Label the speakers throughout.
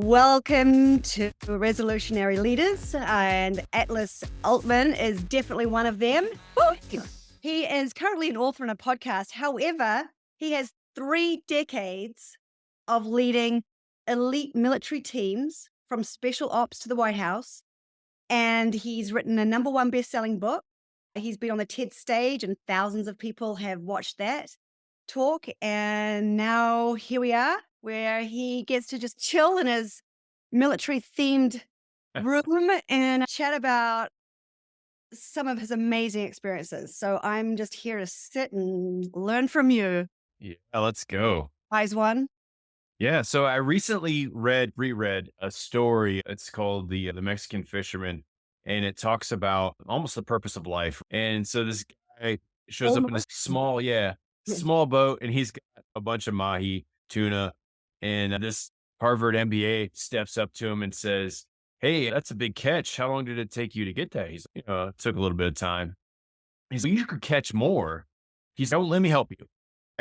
Speaker 1: Welcome to Resolutionary Leaders, and Atlas Aultman is definitely one of them. He is currently an author and a podcast. However, he has 3 decades of leading elite military teams from special ops to the White House, and he's written a #1 best-selling book. He's been on the TED stage, and thousands of people have watched that talk, and now here we are, where he gets to just chill in his military-themed room and chat about some of his amazing experiences. So I'm just here to sit and learn from you.
Speaker 2: Yeah, let's go.
Speaker 1: Eyes one.
Speaker 2: Yeah, so I recently reread a story. It's called the Mexican Fisherman, and it talks about almost the purpose of life. And so this guy shows up in a
Speaker 1: Almost.
Speaker 2: small boat, and he's got a bunch of mahi tuna. And this Harvard MBA steps up to him and says, "Hey, that's a big catch. How long did it take you to get that?" He's, it took a little bit of time. He's like, "You could catch more." He's like, "Oh, let me help you.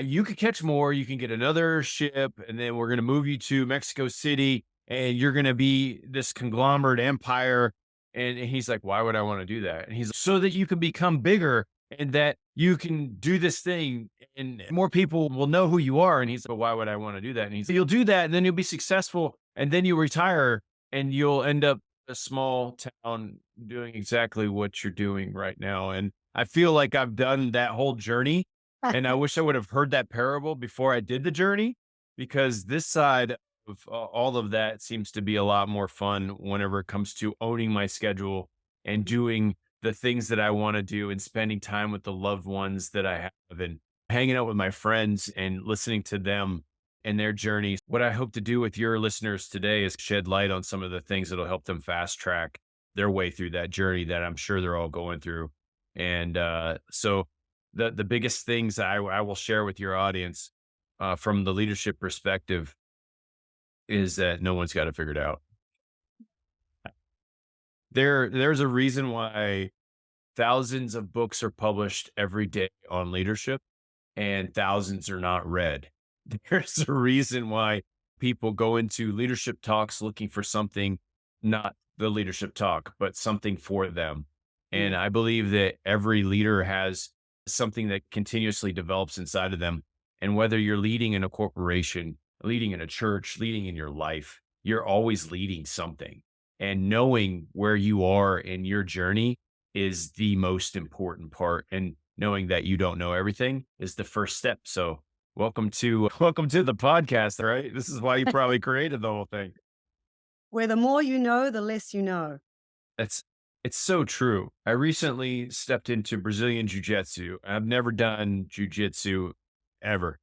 Speaker 2: You could catch more. You can get another ship, and then we're going to move you to Mexico City, and you're going to be this conglomerate empire." And he's like, "Why would I want to do that?" And he's like, "So that you can become bigger and that you can do this thing and more people will know who you are." And he's like, "Well, why would I want to do that?" And he's like, "You'll do that, and then you'll be successful, and then you'll retire, and you'll end up a small town doing exactly what you're doing right now." And I feel like I've done that whole journey, and I wish I would have heard that parable before I did the journey, because this side of all of that seems to be a lot more fun whenever it comes to owning my schedule and doing the things that I want to do and spending time with the loved ones that I have and hanging out with my friends and listening to them and their journeys. What I hope to do with your listeners today is shed light on some of the things that'll help them fast track their way through that journey that I'm sure they're all going through. And so the biggest things I will share with your audience from the leadership perspective is that no one's got it figured out. There's a reason why thousands of books are published every day on leadership and thousands are not read. There's a reason why people go into leadership talks looking for something, not the leadership talk, but something for them. And
Speaker 1: Yeah.
Speaker 2: I believe that every leader has something that continuously develops inside of them. And whether you're leading in a corporation, leading in a church, leading in your life, you're always leading something. And knowing where you are in your journey is the most important part. And knowing that you don't know everything is the first step. So welcome to the podcast, right? This is why you probably created the whole thing.
Speaker 1: Where the more you know, the less you know.
Speaker 2: That's it's so true. I recently stepped into Brazilian jiu-jitsu. I've never done jiu-jitsu ever.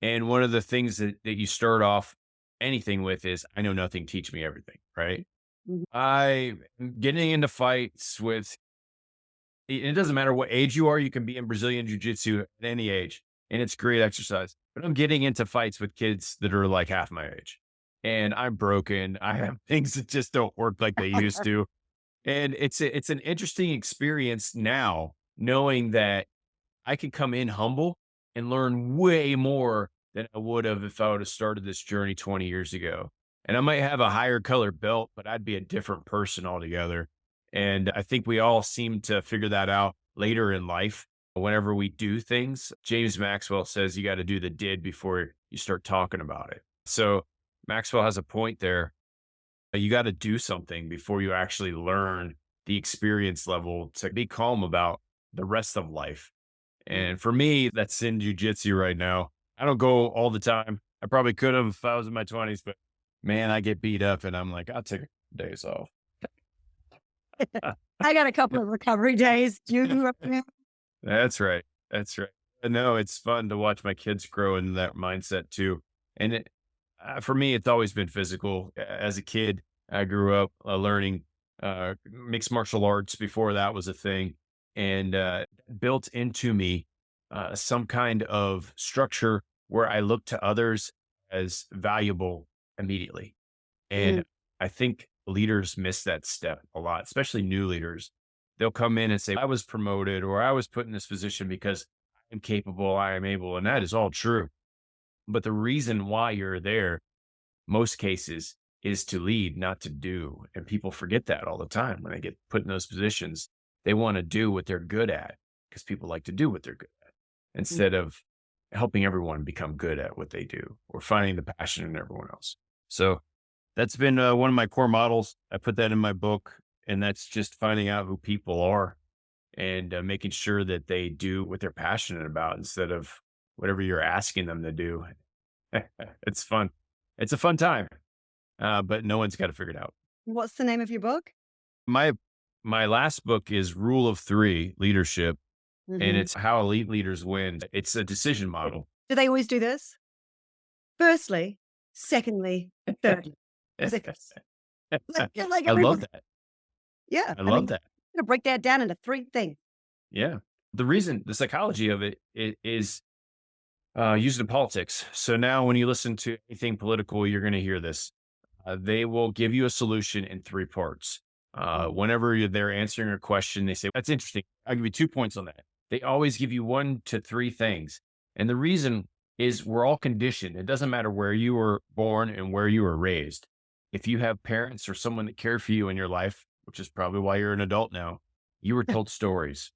Speaker 2: And one of the things that you start off anything with is I know nothing, teach me everything, right?
Speaker 1: Mhm.
Speaker 2: I am getting into fights with it doesn't matter what age you are, you can be in Brazilian jiu-jitsu at any age, and it's great exercise. But I'm getting into fights with kids that are like half my age. And I'm broken. I have things that just don't work like they used to. And it's an interesting experience now, knowing that I can come in humble and learn way more than I would have if I would have started this journey 20 years ago. And I might have a higher color belt, but I'd be a different person altogether. And I think we all seem to figure that out later in life whenever we do things. James Maxwell says you got to do the did before you start talking about it. So Maxwell has a point there. You got to do something before you actually learn the experience level to be calm about the rest of life. And for me, that's in jujitsu right now. I don't go all the time. I probably could have if I was in my 20s, but man, I get beat up and I'm like, I'll take days off.
Speaker 1: I got a couple of recovery days. You,
Speaker 2: That's right. That's right. No, it's fun to watch my kids grow in that mindset too. And for me, it's always been physical. As a kid, I grew up learning mixed martial arts before that was a thing, and built into me some kind of structure where I look to others as valuable immediately.
Speaker 1: Mm,
Speaker 2: And I think leaders miss that step a lot, especially new leaders. They'll come in and say, I was promoted or I was put in this position because I'm capable, I am able. And that is all true. But the reason why you're there, most cases, is to lead, not to do. And people forget that all the time when they get put in those positions. They want to do what they're good at because people like to do what they're good at
Speaker 1: Mm.
Speaker 2: instead of helping everyone become good at what they do or finding the passion in everyone else. So that's been one of my core models. I put that in my book, and that's just finding out who people are and making sure that they do what they're passionate about instead of whatever you're asking them to do. It's fun. It's a fun time, but no one's got to figure it out.
Speaker 1: What's the name of your book?
Speaker 2: My my last book is Rule of Three Leadership, and
Speaker 1: Hmm.
Speaker 2: it's how elite leaders win. It's a decision model.
Speaker 1: Do they always do this? Firstly, secondly, thirdly. Is it like
Speaker 2: I love
Speaker 1: everybody?
Speaker 2: that.
Speaker 1: Yeah.
Speaker 2: I
Speaker 1: I
Speaker 2: love
Speaker 1: mean,
Speaker 2: that.
Speaker 1: I'm gonna break that down into three things.
Speaker 2: Yeah. The reason, the psychology of is used in politics. So now when you listen to anything political, you're going to hear this. They will give you a solution in three parts. Whenever they're answering a question, they say, that's interesting. I'll give you 2 points on that. They always give you 1 to 3 things. And the reason is we're all conditioned. It doesn't matter where you were born and where you were raised. If you have parents or someone that cared for you in your life, which is probably why you're an adult now, you were told stories.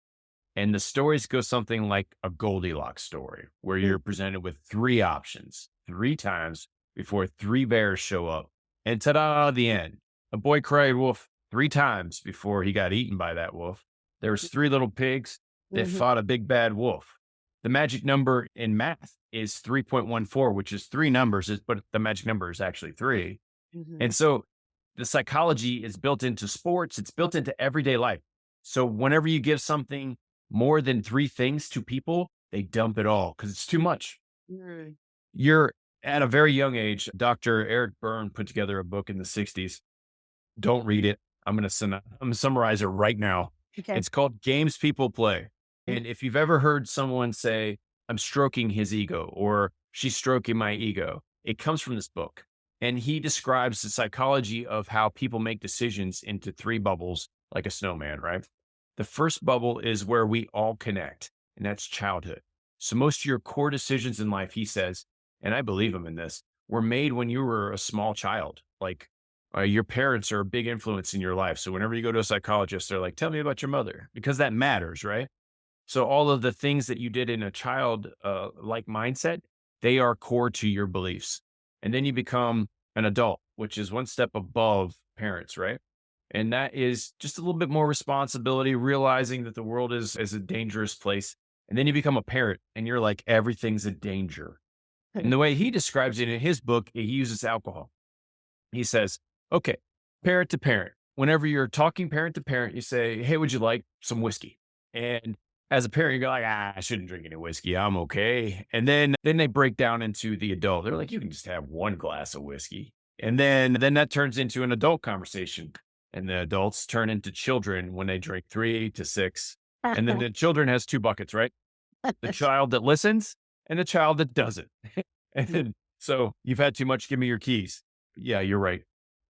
Speaker 2: And the stories go something like a Goldilocks story, where
Speaker 1: Mm.
Speaker 2: you're presented with 3 options 3 times before 3 bears show up. And ta da, the end. A boy cried wolf 3 times before he got eaten by that wolf. There was 3 little pigs that
Speaker 1: Mhm.
Speaker 2: fought a big bad wolf. The magic number in math is 3.14, which is 3 numbers, but the magic number is actually 3.
Speaker 1: Mhm.
Speaker 2: And so the psychology is built into sports, it's built into everyday life. So whenever you give something more than 3 things to people, they dump it all because it's too much.
Speaker 1: Mm.
Speaker 2: You're at a very young age. Dr. Eric Byrne put together a book in the 60s. Don't read it. I'm going to summarize it right now.
Speaker 1: Okay.
Speaker 2: It's called Games People Play.
Speaker 1: Mm.
Speaker 2: And if you've ever heard someone say, I'm stroking his ego or she's stroking my ego, it comes from this book. And he describes the psychology of how people make decisions into 3 bubbles, like a snowman, right? The first bubble is where we all connect, and that's childhood. So most of your core decisions in life, he says, and I believe him in this, were made when you were a small child. Like your parents are a big influence in your life. So whenever you go to a psychologist, they're like, tell me about your mother, because that matters, right? So all of the things that you did in a child like mindset, they are core to your beliefs. And then you become an adult, which is 1 step above parents, right? And that is just a little bit more responsibility, realizing that the world is a dangerous place. And then you become a parent and you're like, everything's a danger. And the way he describes it in his book, he uses alcohol. He says, okay, parent to parent. Whenever you're talking parent to parent, you say, hey, would you like some whiskey? And as a parent, you go like, I shouldn't drink any whiskey. I'm okay. And then they break down into the adult. They're like, you can just have 1 glass of whiskey. And then that turns into an adult conversation. And the adults turn into children when they drink 3 to 6. And then the children has 2 buckets, right? The child that listens and the child that doesn't. And then, so you've had too much, give me your keys. Yeah, you're right.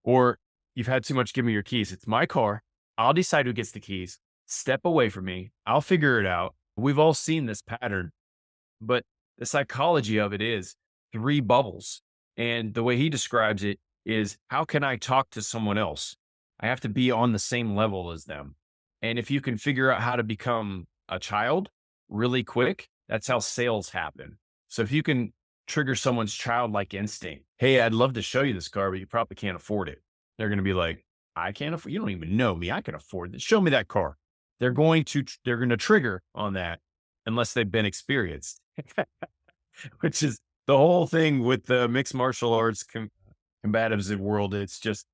Speaker 2: Or you've had too much, give me your keys. It's my car. I'll decide who gets the keys. Step away from me. I'll figure it out. We've all seen this pattern, but the psychology of it is 3 bubbles. And the way he describes it is how can I talk to someone else? I have to be on the same level as them. And if you can figure out how to become a child really quick, that's how sales happen. So if you can trigger someone's childlike instinct, hey, I'd love to show you this car, but you probably can't afford it. They're going to be like, I can't afford, you don't even know me. I can afford it. Show me that car. They're going to trigger on that unless they've been experienced, which is the whole thing with the mixed martial arts combatives in world. It's just,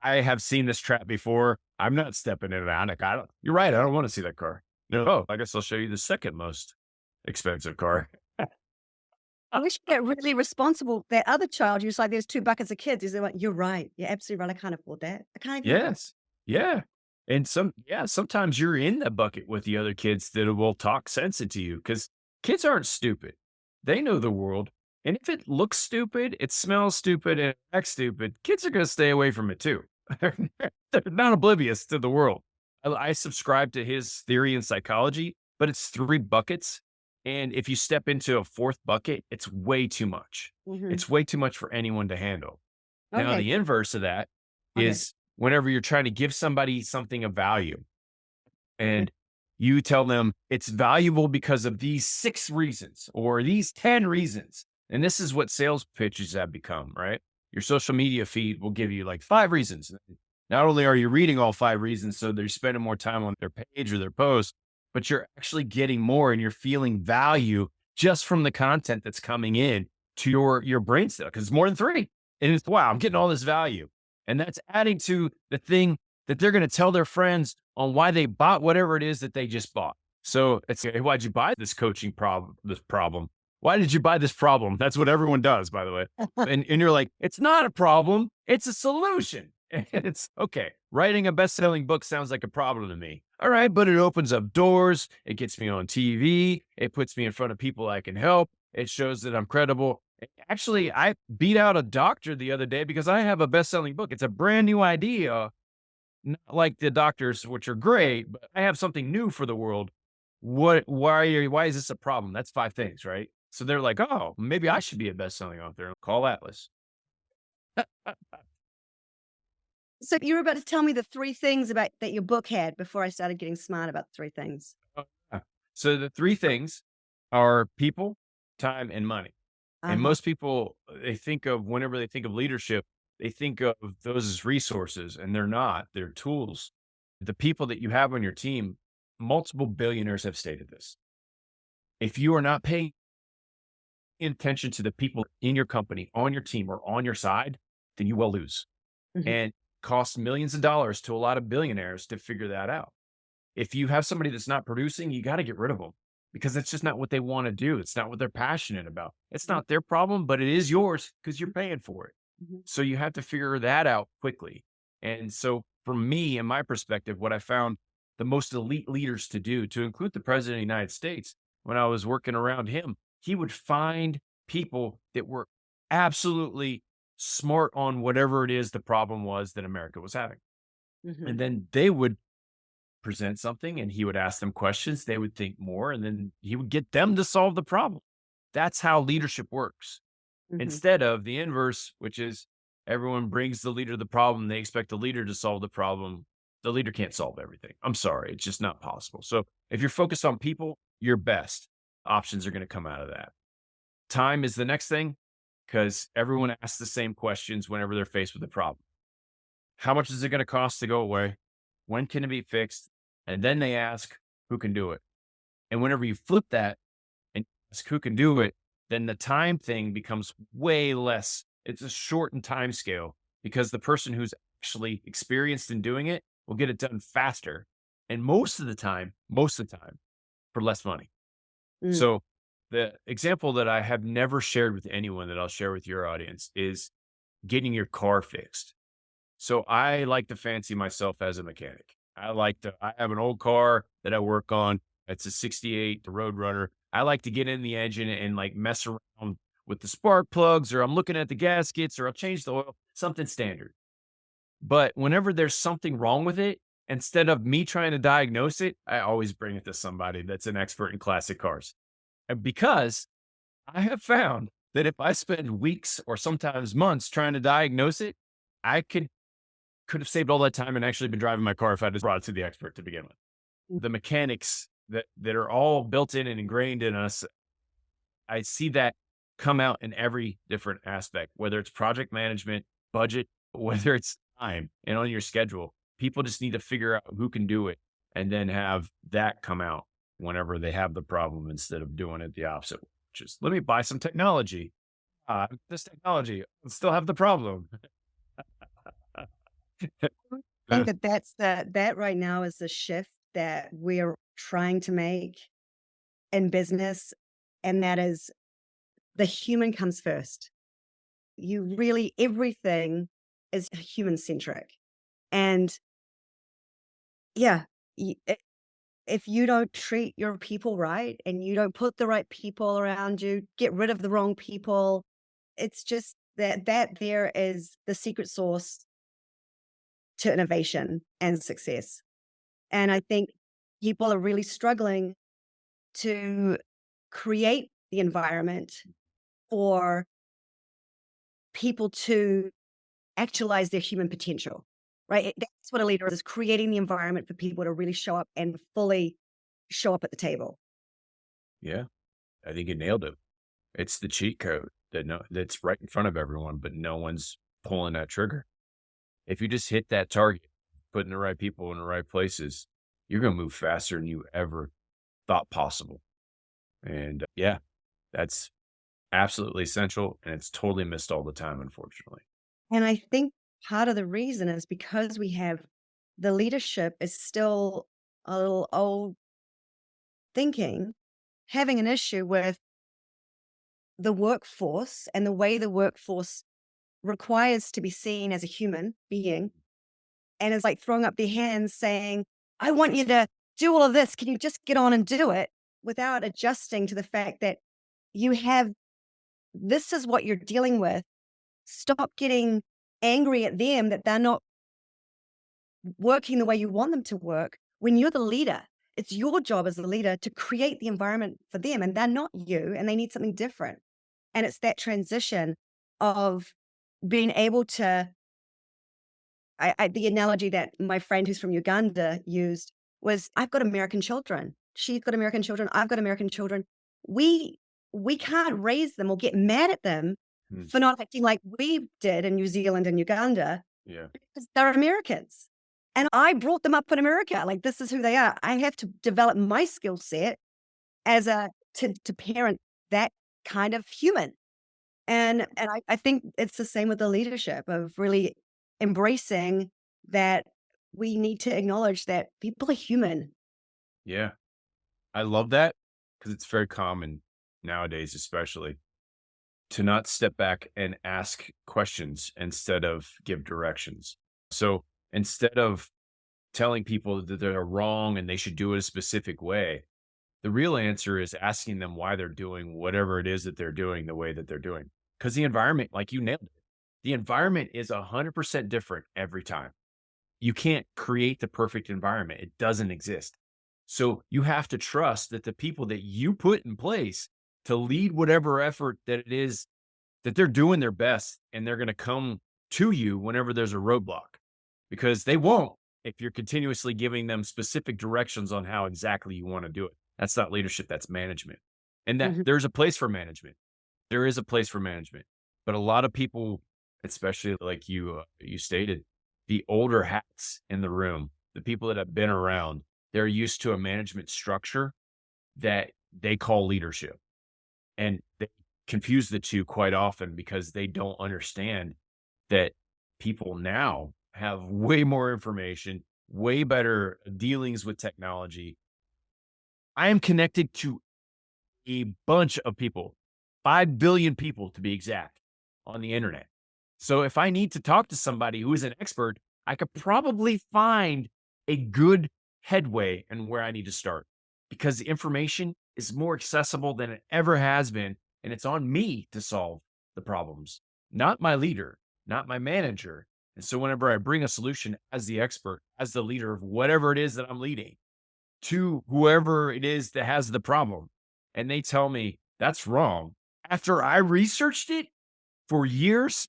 Speaker 2: I have seen this trap before. I'm not stepping in it. You're right. I don't want to see that car. No, oh, I guess I'll show you the second most expensive car.
Speaker 1: I wish you get really responsible. That other child, you're just like, there's 2 buckets of kids. He's like, you're right. You're absolutely right. I can't afford that. I can't even afford.
Speaker 2: Yes. Yeah. And sometimes you're in the bucket with the other kids that will talk sense into you because kids aren't stupid. They know the world. And if it looks stupid, it smells stupid, and it acts stupid, kids are going to stay away from it too. They're not oblivious to the world. I subscribe to his theory in psychology, but it's 3 buckets. And if you step into a 4th bucket, it's way too much.
Speaker 1: Mhm.
Speaker 2: It's way too much for anyone to handle. Now,
Speaker 1: Okay.
Speaker 2: the inverse of that
Speaker 1: Okay.
Speaker 2: is whenever you're trying to give somebody something of value
Speaker 1: Okay.
Speaker 2: and you tell them it's valuable because of these 6 reasons or these 10 reasons. And this is what sales pitches have become, right? Your social media feed will give you like 5 reasons. Not only are you reading all 5 reasons, so they're spending more time on their page or their post, but you're actually getting more and you're feeling value just from the content that's coming in to your brain cell because it's more than 3. And it's wow, I'm getting all this value. And that's adding to the thing that they're going to tell their friends on why they bought whatever it is that they just bought. So it's, hey, why'd you buy this coaching problem? This problem? Why did you buy this problem? That's what everyone does, by the way. And you're like, it's not a problem. It's a solution. And it's okay. Writing a best-selling book sounds like a problem to me. All right, but it opens up doors. It gets me on TV. It puts me in front of people I can help. It shows that I'm credible. Actually, I beat out a doctor the other day because I have a best-selling book. It's a brand new idea, not like the doctors, which are great, but I have something new for the world. Why is this a problem? That's 5 things, right? So they're like, oh, maybe I should be a best-selling author. Call Atlas.
Speaker 1: So you were about to tell me the 3 things about that your book had before I started getting smart about the 3 things.
Speaker 2: Oh, yeah. So the 3 things are people, time, and money. And
Speaker 1: Uh-huh.
Speaker 2: most people, they think of whenever they think of leadership, they think of those as resources, and they're not. They're tools. The people that you have on your team, multiple billionaires have stated this. If you are not paying attention to the people in your company, on your team, or on your side, then you will lose.
Speaker 1: Mhm.
Speaker 2: And costs millions of dollars to a lot of billionaires to figure that out. If you have somebody that's not producing, you got to get rid of them because it's just not what they want to do. It's not what they're passionate about. It's
Speaker 1: Mhm.
Speaker 2: not their problem, but it is yours because you're paying for it.
Speaker 1: Mhm.
Speaker 2: So you have to figure that out quickly. And so for me, in my perspective, what I found the most elite leaders to do, to include the president of the United States, when I was working around him, he would find people that were absolutely smart on whatever it is the problem was that America was having. And
Speaker 1: Mhm.
Speaker 2: then they would present something and he would ask them questions. They would think more and then he would get them to solve the problem. That's how leadership works.
Speaker 1: Mhm.
Speaker 2: Instead of the inverse, which is everyone brings the leader the problem. They expect the leader to solve the problem. The leader can't solve everything. I'm sorry. It's just not possible. So if you're focused on people, your best options are going to come out of that. Time is the next thing because everyone asks the same questions whenever they're faced with a problem. How much is it going to cost to go away? When can it be fixed? And then they ask who can do it. And whenever you flip that and ask who can do it, then the time thing becomes way less. It's a shortened time scale because the person who's actually experienced in doing it will get it done faster. And most of the time for less money.
Speaker 1: Mm.
Speaker 2: So the example that I have never shared with anyone that I'll share with your audience is getting your car fixed. So I like to fancy myself as a mechanic. I have an old car that I work on. It's a 68 Roadrunner. I like to get in the engine and like mess around with the spark plugs, or I'm looking at the gaskets, or I'll change the oil, something standard. But whenever there's something wrong with it, instead of me trying to diagnose it, I always bring it to somebody that's an expert in classic cars. And because I have found that if I spend weeks or sometimes months trying to diagnose it, I could have saved all that time and actually been driving my car if I just brought it to the expert to begin with. The mechanics that are all built in and ingrained in us, I see that come out in every different aspect, whether it's project management, budget, whether it's time and on your schedule. People just need to figure out who can do it and then have that come out whenever they have the problem instead of doing it the opposite. Just let me buy some technology. This technology still have the problem.
Speaker 1: I think that that right now is the shift that we're trying to make in business, and that is the human comes first. You really everything is human centric. And yeah, if you don't treat your people right and you don't put the right people around you, get rid of the wrong people, it's just that there is the secret sauce to innovation and success. And I think people are really struggling to create the environment for people to actualize their human potential, right? That's what a leader is creating the environment for people to really show up and fully show up at the table.
Speaker 2: Yeah, I think you nailed it. It's the cheat code that's right in front of everyone, but no one's pulling that trigger. If you just hit that target, putting the right people in the right places, you're gonna move faster than you ever thought possible. And yeah, that's absolutely essential, and it's totally missed all the time, unfortunately.
Speaker 1: And I think part of the reason is because we have the leadership is still a little old thinking, having an issue with the workforce and the way the workforce requires to be seen as a human being, and is like throwing up their hands saying, I want you to do all of this. Can you just get on and do it without adjusting to the fact that you have this is what you're dealing with. Stop getting angry at them that they're not working the way you want them to work. When you're the leader, it's your job as the leader to create the environment for them, and they're not you, and they need something different. And it's that transition of being able to the analogy that my friend who's from Uganda used was, I've got American children. She's got American children. I've got American children. We we can't raise them or get mad at them
Speaker 2: Hmm.
Speaker 1: for not acting like we did in New Zealand and Uganda
Speaker 2: Yeah.
Speaker 1: because they're Americans. And I brought them up in America. Like this is who they are. I have to develop my skill set as a to parent that kind of human. And I think it's the same with the leadership of really embracing that we need to acknowledge that people are human.
Speaker 2: Yeah. I love that because it's very common nowadays, especially to not step back and ask questions instead of give directions. So instead of telling people that they're wrong and they should do it a specific way, the real answer is asking them why they're doing whatever it is that they're doing the way that they're doing. Because the environment, like you nailed it, the environment is 100% different every time. You can't create the perfect environment. It doesn't exist. So you have to trust that the people that you put in place to lead whatever effort that it is that they're doing their best and they're going to come to you whenever there's a roadblock because they won't if you're continuously giving them specific directions on how exactly you want to do it. That's not leadership, that's management. And that
Speaker 1: Mhm.
Speaker 2: there's a place for management. There is a place for management. But a lot of people, especially like you stated, the older hats in the room, the people that have been around, they're used to a management structure that they call leadership. And they confuse the two quite often because they don't understand that people now have way more information, way better dealings with technology. I am connected to a bunch of people, 5 billion people to be exact, on the internet. So if I need to talk to somebody who is an expert, I could probably find a good headway and where I need to start because the information is more accessible than it ever has been. And it's on me to solve the problems, not my leader, not my manager. And so whenever I bring a solution as the expert, as the leader of whatever it is that I'm leading, to whoever it is that has the problem, and they tell me that's wrong. After I researched it for years,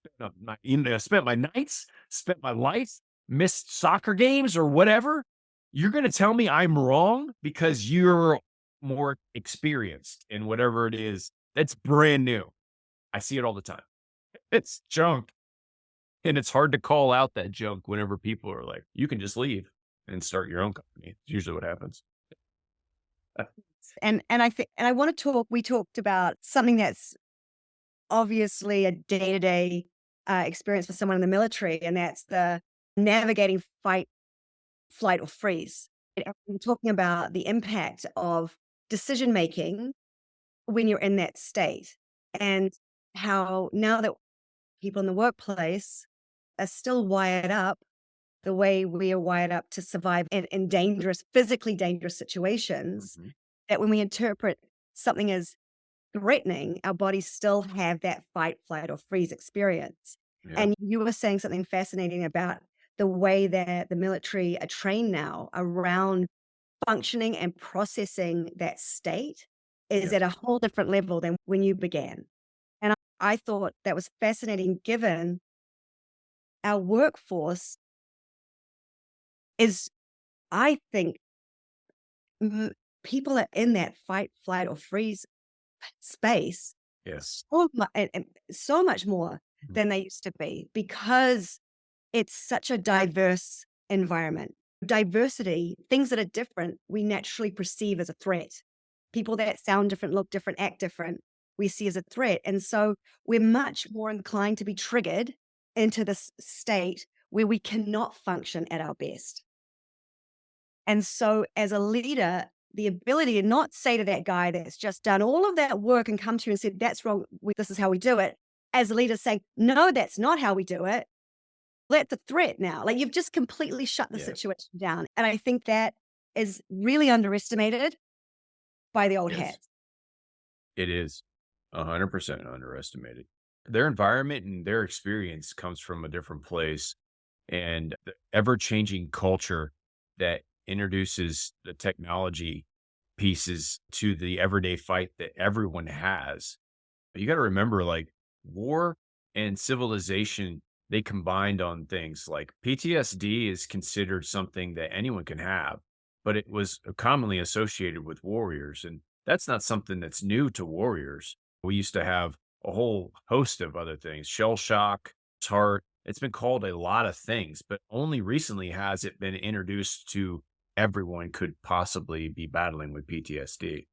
Speaker 2: spent my nights, spent my life, missed soccer games or whatever, you're going to tell me I'm wrong because you're more experienced in whatever it is that's brand new. I see it all the time. It's junk. And it's hard to call out that junk whenever people are like, you can just leave and start your own company. It's usually what happens.
Speaker 1: And I think and I want to talk. We talked about something that's obviously a day to day experience for someone in the military, and that's the navigating fight, flight, or freeze. And we're talking about the impact of decision making when you're in that state, and how now that people in the workplace are still wired up the way we are wired up to survive in dangerous, physically dangerous situations,
Speaker 2: Mhm.
Speaker 1: that when we interpret something as threatening, our bodies still have that fight, flight, or freeze experience.
Speaker 2: Yeah.
Speaker 1: And you were saying something fascinating about the way that the military are trained now around functioning and processing that state is
Speaker 2: Yeah.
Speaker 1: at a whole different level than when you began. And I thought that was fascinating given our workforce is, I think, m- people are in that fight, flight, or freeze space
Speaker 2: Yes.
Speaker 1: and so much more
Speaker 2: Mhm.
Speaker 1: than they used to be because it's such a diverse environment. Diversity, things that are different, we naturally perceive as a threat. People that sound different, look different, act different, we see as a threat. And so we're much more inclined to be triggered into this state where we cannot function at our best. And so, as a leader, the ability to not say to that guy that's just done all of that work and come to you and said, that's wrong, this is how we do it. As a leader saying, no, that's not how we do it. That's a threat now. Like you've just completely shut the
Speaker 2: Yes.
Speaker 1: situation down. And I think that is really underestimated by the old
Speaker 2: Yes.
Speaker 1: hats.
Speaker 2: It is 100% underestimated. Their environment and their experience comes from a different place, and the ever-changing culture that introduces the technology pieces to the everyday fight that everyone has. You got to remember, like, war and civilization, they combined on things like PTSD is considered something that anyone can have, but it was commonly associated with warriors. And that's not something that's new to warriors. We used to have a whole host of other things, shell shock, heart. It's been called a lot of things, but only recently has it been introduced to everyone could possibly be battling with PTSD.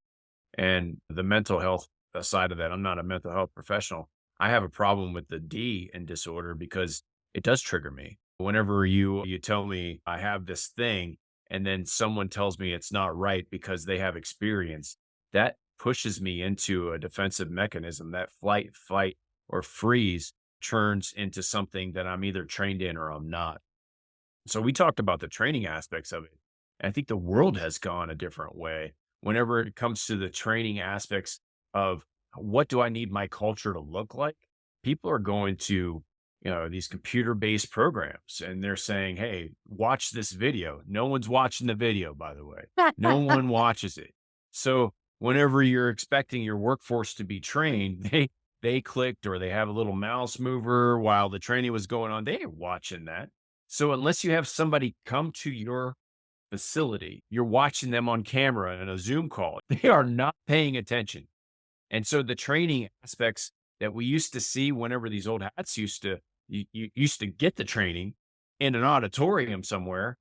Speaker 2: And the mental health side of that, I'm not a mental health professional. I have a problem with the D in disorder because it does trigger me. Whenever you tell me I have this thing and then someone tells me it's not right because they have experience, that pushes me into a defensive mechanism. That flight, fight, or freeze turns into something that I'm either trained in or I'm not. So we talked about the training aspects of it. And I think the world has gone a different way whenever it comes to the training aspects of what do I need my culture to look like? People are going to, these computer-based programs and they're saying, "Hey, watch this video." No one's watching the video, by the way. No one watches it. So whenever you're expecting your workforce to be trained, they clicked or they have a little mouse mover while the training was going on. They ain't watching that. So unless you have somebody come to your facility, you're watching them on camera in a Zoom call. They are not paying attention. And so the training aspects that we used to see whenever these old hats you used to get the training in an auditorium somewhere,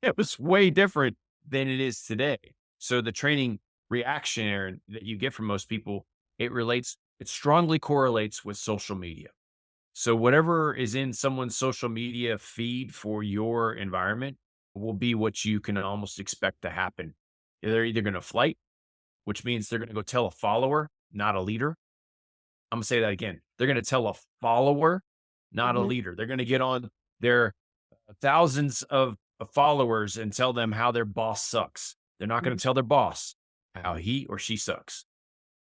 Speaker 2: it was way different than it is today. So the training reaction that you get from most people, it strongly correlates with social media. So whatever is in someone's social media feed for your environment will be what you can almost expect to happen. They're either going to flight, which means they're going to go tell a follower, not a leader. I'm going to say that again. They're going to tell a follower, not a
Speaker 1: Mhm.
Speaker 2: leader. They're going to get on their thousands of followers and tell them how their boss sucks. They're not going
Speaker 1: Mhm.
Speaker 2: to tell their boss how he or she sucks.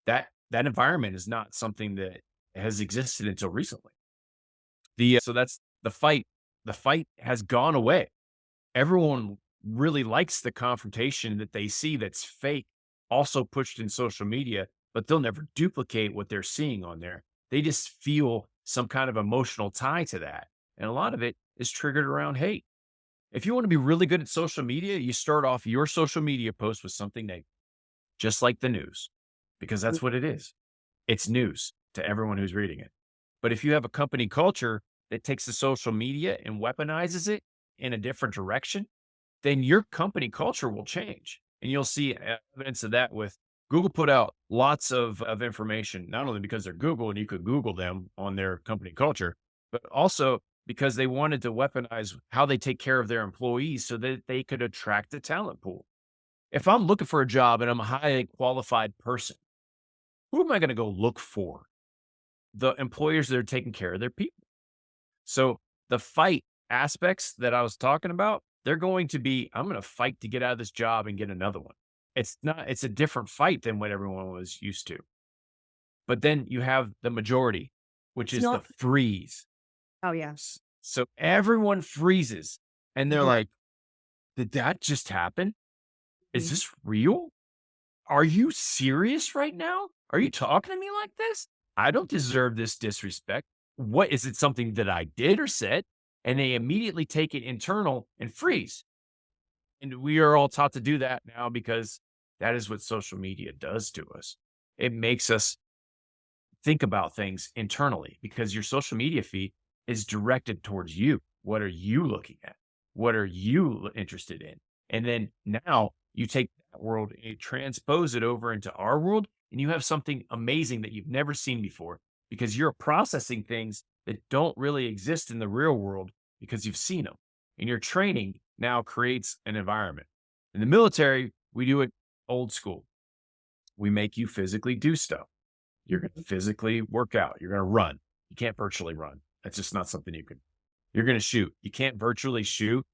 Speaker 2: That environment is not something that has existed until recently. So that's the fight. The fight has gone away. Everyone really likes the confrontation that they see that's fake, also pushed in social media, but they'll never duplicate what they're seeing on there. They just feel some kind of emotional tie to that. And a lot of it is triggered around hate. If you want to be really good at social media, you start off your social media post with something negative, just like the news, because that's what it is. It's news to everyone who's reading it. But if you have a company culture that takes the social media and weaponizes it in a different direction, then your company culture will change. And you'll see evidence of that with Google put out lots of information, not only because they're Google and you could Google them on their company culture, but also because they wanted to weaponize how they take care of their employees so that they could attract the talent pool. If I'm looking for a job and I'm a highly qualified person, who am I going to go look for? The employers that are taking care of their people. So the fight aspects that I was talking about, they're going to be, I'm going to fight to get out of this job and get another one. It's a different fight than what everyone was used to. But then you have the majority, which
Speaker 1: It's
Speaker 2: is the
Speaker 1: not,
Speaker 2: freeze.
Speaker 1: oh, yeah.
Speaker 2: So everyone freezes and they're
Speaker 1: Mhm.
Speaker 2: like, did that just happen? Is
Speaker 1: Mhm.
Speaker 2: this real? Are you serious right now? Are you talking to me like this? I don't deserve this disrespect. what is it something that I did or said? And they immediately take it internal and freeze. And we are all taught to do that now because that is what social media does to us. It makes us think about things internally because your social media feed is directed towards you. What are you looking at? What are you interested in? And then now you take that world and you transpose it over into our world, and you have something amazing that you've never seen before because you're processing things that don't really exist in the real world because you've seen them. And your training now creates an environment. In the military, we do it old school. We make you physically do stuff. You're going to physically work out. You're going to run. You can't virtually run. That's just not something you can. You're going to shoot. You can't virtually shoot.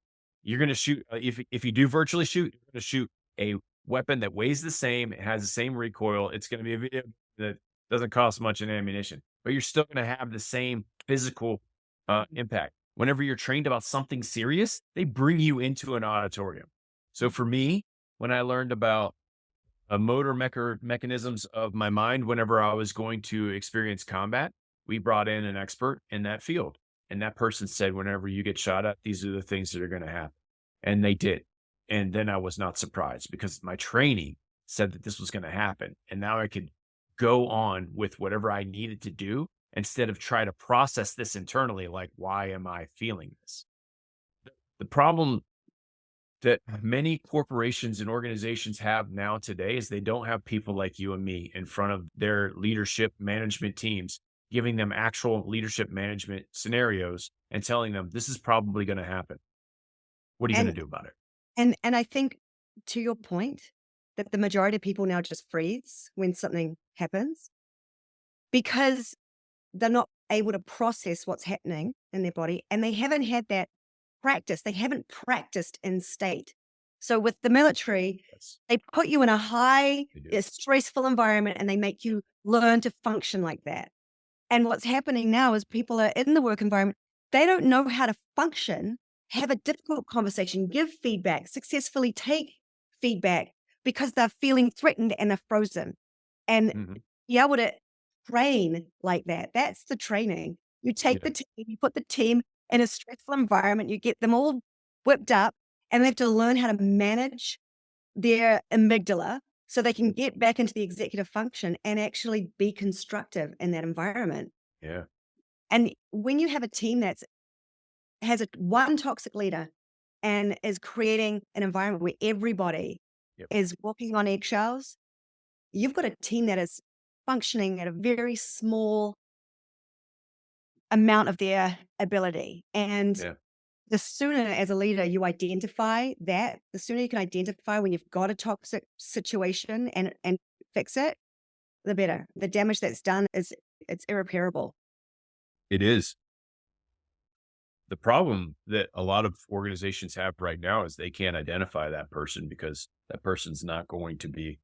Speaker 2: You're going to shoot. If you do virtually shoot, you're going to shoot a weapon that weighs the same. It has the same recoil. It's going to be a video that doesn't cost much in ammunition, but you're still going to have the same physical impact. Whenever you're trained about something serious, they bring you into an auditorium. So for me, when I learned about motor mechanisms of my mind whenever I was going to experience combat, we brought in an expert in that field. And that person said, whenever you get shot at, these are the things that are going to happen. And they did. And then I was not surprised because my training said that this was going to happen. And now I could go on with whatever I needed to do instead of try to process this internally. Like, why am I feeling this? The problem that many corporations and organizations have now today is they don't have people like you and me in front of their leadership management teams, giving them actual leadership management scenarios and telling them this is probably going to happen. What are you going
Speaker 1: And
Speaker 2: to do about it?
Speaker 1: and I think, to your point, that the majority of people now just freeze when something happens because they're not able to process what's happening in their body, and they haven't had that practice. They haven't practiced in state. So with the military,
Speaker 2: Yes,
Speaker 1: they put you in a high,
Speaker 2: they do.
Speaker 1: stressful environment, and they make you learn to function like that. And what's happening now is people are in the work environment. They don't know how to function, have a difficult conversation, give feedback, successfully take feedback because they're feeling threatened and they're frozen. And
Speaker 2: Mhm.
Speaker 1: be able to train like that, that's the training. You take
Speaker 2: Yeah,
Speaker 1: the team, you put the team in a stressful environment, you get them all whipped up, and they have to learn how to manage their amygdala so they can get back into the executive function and actually be constructive in that environment.
Speaker 2: yeah,
Speaker 1: And when you have a team that's has a one toxic leader and is creating an environment where everybody
Speaker 2: yep,
Speaker 1: is walking on eggshells, you've got a team that is functioning at a very small amount of their ability. And
Speaker 2: yeah,
Speaker 1: the sooner as a leader you identify that, the sooner you can identify when you've got a toxic situation and fix it, the better. The damage that's done is it's irreparable.
Speaker 2: it is. The problem that a lot of organizations have right now is they can't identify that person because that person's not going to be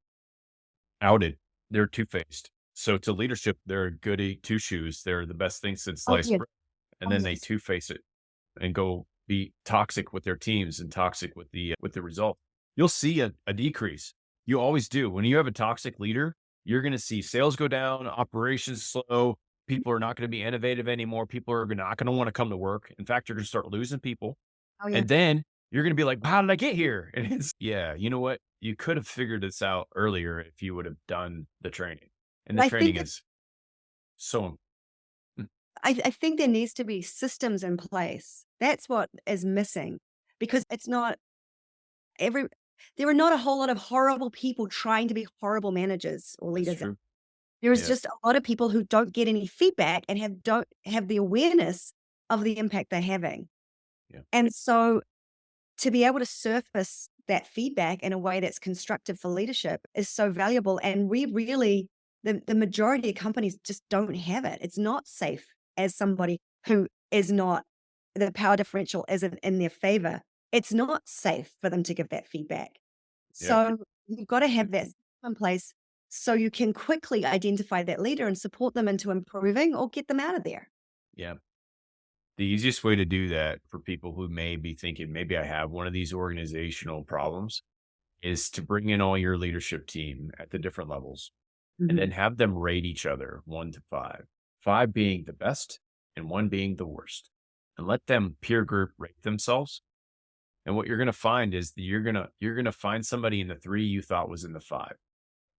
Speaker 2: outed. They're two-faced. So to leadership, they're goody two shoes. They're the best thing since
Speaker 1: Oh,
Speaker 2: sliced
Speaker 1: yeah.
Speaker 2: bread. And
Speaker 1: Oh,
Speaker 2: then they
Speaker 1: yes.
Speaker 2: two-face it and go be toxic with their teams and toxic with the result. You'll see a decrease. You always do. When you have a toxic leader, you're going to see sales go down, operations slow. People are not going to be innovative anymore. People are not going to want to come to work. In fact, you're going to start losing people.
Speaker 1: Oh, yeah.
Speaker 2: And then you're gonna be like, "How did I get here?" And it's yeah, you know what? You could have figured this out earlier if you would have done the training. And
Speaker 1: But
Speaker 2: the
Speaker 1: I
Speaker 2: training
Speaker 1: think
Speaker 2: is so mm,
Speaker 1: I think there needs to be systems in place. That's what is missing because it's not every there are not a whole lot of horrible people trying to be horrible managers or
Speaker 2: that's
Speaker 1: leaders.
Speaker 2: true.
Speaker 1: There is
Speaker 2: Yeah,
Speaker 1: just a lot of people who don't get any feedback and don't have the awareness of the impact they're having.
Speaker 2: yeah,
Speaker 1: And so to be able to surface that feedback in a way that's constructive for leadership is so valuable. And we really, the majority of companies just don't have it. It's not safe as somebody who is not, the power differential isn't in their favor. It's not safe for them to give that feedback.
Speaker 2: yeah,
Speaker 1: So you've got to
Speaker 2: mm,
Speaker 1: have that system in place so you can quickly identify that leader and support them into improving or get them out of there.
Speaker 2: yeah. The easiest way to do that for people who may be thinking, "Maybe I have one of these organizational problems," is to bring in all your leadership team at the different levels and then
Speaker 1: Mhm.
Speaker 2: have them rate each other 1 to 5. 5 being the best and one being the worst, and let them peer group rate themselves. And what you're going to find is that you're going to find somebody in the 3 you thought was in the 5.